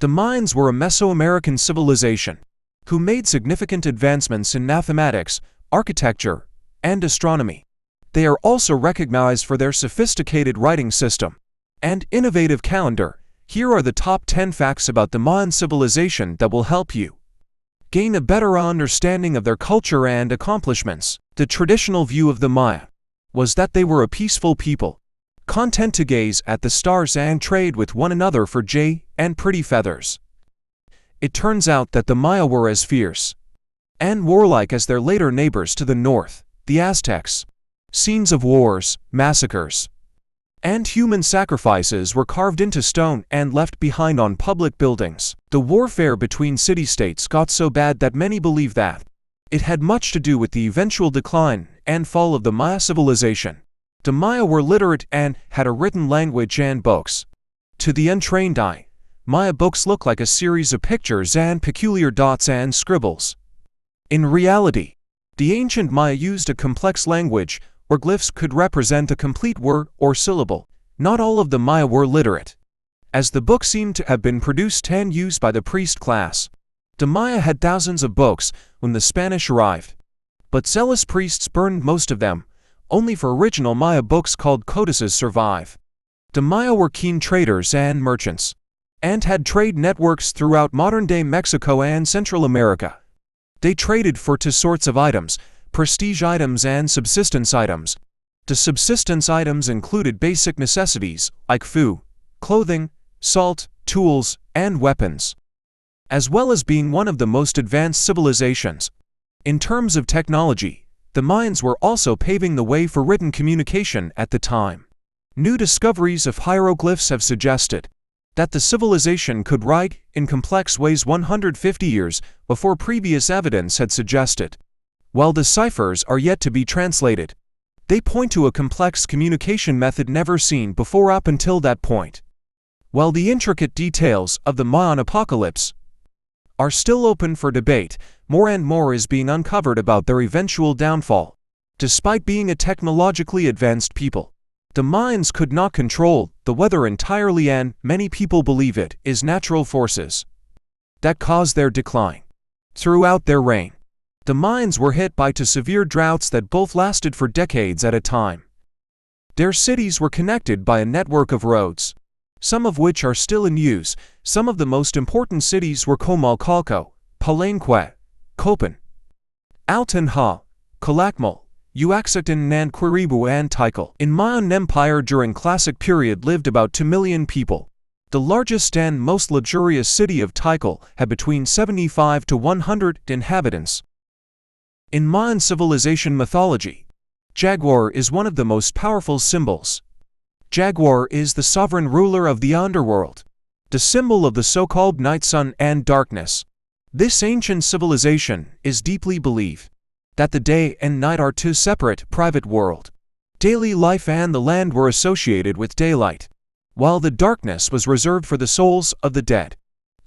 The Mayans were a Mesoamerican civilization who made significant advancements in mathematics, architecture, and astronomy. They are also recognized for their sophisticated writing system and innovative calendar. Here are the top 10 facts about the Mayan civilization that will help you gain a better understanding of their culture and accomplishments. The traditional view of the Maya was that they were a peaceful people, content to gaze at the stars and trade with one another for jade and pretty feathers. It turns out that the Maya were as fierce and warlike as their later neighbors to the north, the Aztecs. Scenes of wars, massacres, and human sacrifices were carved into stone and left behind on public buildings. The warfare between city-states got so bad that many believe that it had much to do with the eventual decline and fall of the Maya civilization. The Maya were literate and had a written language and books. To the untrained eye, Maya books look like a series of pictures and peculiar dots and scribbles. In reality, the ancient Maya used a complex language where glyphs could represent a complete word or syllable. Not all of the Maya were literate, as the books seem to have been produced and used by the priest class. The Maya had thousands of books when the Spanish arrived, but zealous priests burned most of them. Only for original Maya books called codices survive. The Maya were keen traders and merchants, and had trade networks throughout modern-day Mexico and Central America. They traded for two sorts of items: prestige items and subsistence items. The subsistence items included basic necessities like food, clothing, salt, tools, and weapons, as well as being one of the most advanced civilizations. In terms of technology, the Mayans were also paving the way for written communication at the time. New discoveries of hieroglyphs have suggested that the civilization could write in complex ways 150 years before previous evidence had suggested. While the ciphers are yet to be translated, they point to a complex communication method never seen before up until that point. While the intricate details of the Mayan apocalypse are still open for debate, more and more is being uncovered about their eventual downfall. Despite being a technologically advanced people, the Mayans could not control the weather entirely, and many people believe it is natural forces that caused their decline. Throughout their reign, the Mayans were hit by two severe droughts that both lasted for decades at a time. Their cities were connected by a network of roads, some of which are still in use. Some of the most important cities were Comalcalco, Palenque, Copan, Altanha, Calakmul, Uaxatan, Nanquiribu, and Tikal. In Mayan Empire during Classic period lived about 2 million people. The largest and most luxurious city of Tikal had between 75 to 100 inhabitants. In Mayan civilization mythology, Jaguar is one of the most powerful symbols. Jaguar is the sovereign ruler of the underworld, the symbol of the so-called night sun and darkness. This ancient civilization is deeply believed that the day and night are two separate, private worlds. Daily life and the land were associated with daylight, while the darkness was reserved for the souls of the dead.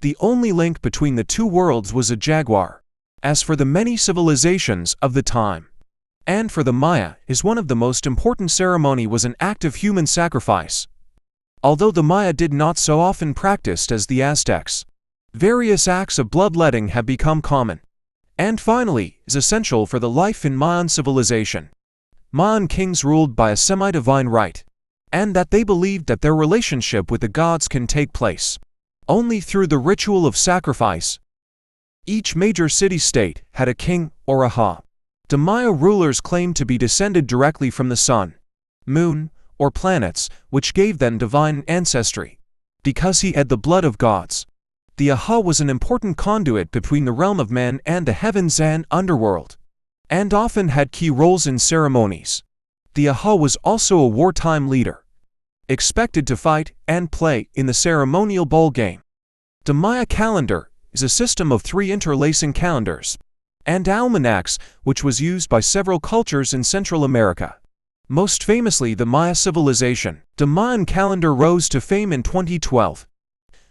The only link between the two worlds was a jaguar. As for the many civilizations of the time, and for the Maya, is one of the most important ceremony was an act of human sacrifice. Although the Maya did not so often practiced as the Aztecs, various acts of bloodletting have become common, and finally is essential for the life in Mayan civilization. Mayan kings ruled by a semi-divine right, and that they believed that their relationship with the gods can take place only through the ritual of sacrifice. Each major city-state had a king or a ha. The Maya rulers claimed to be descended directly from the sun, moon, or planets, which gave them divine ancestry. Because he had the blood of gods, the Aha was an important conduit between the realm of man and the heavens and underworld, and often had key roles in ceremonies. The Aha was also a wartime leader, expected to fight and play in the ceremonial ball game. The Maya calendar is a system of 3 interlacing calendars and almanacs, which was used by several cultures in Central America. Most famously the Maya civilization. The Mayan calendar rose to fame in 2012,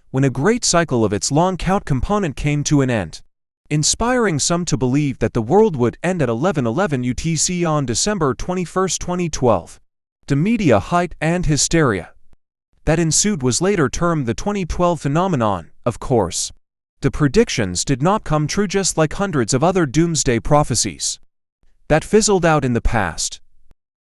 when a great cycle of its long count component came to an end, inspiring some to believe that the world would end at 11:11 UTC on December 21, 2012. The media hype and hysteria that ensued was later termed the 2012 phenomenon, of course. The predictions did not come true, just like hundreds of other doomsday prophecies that fizzled out in the past.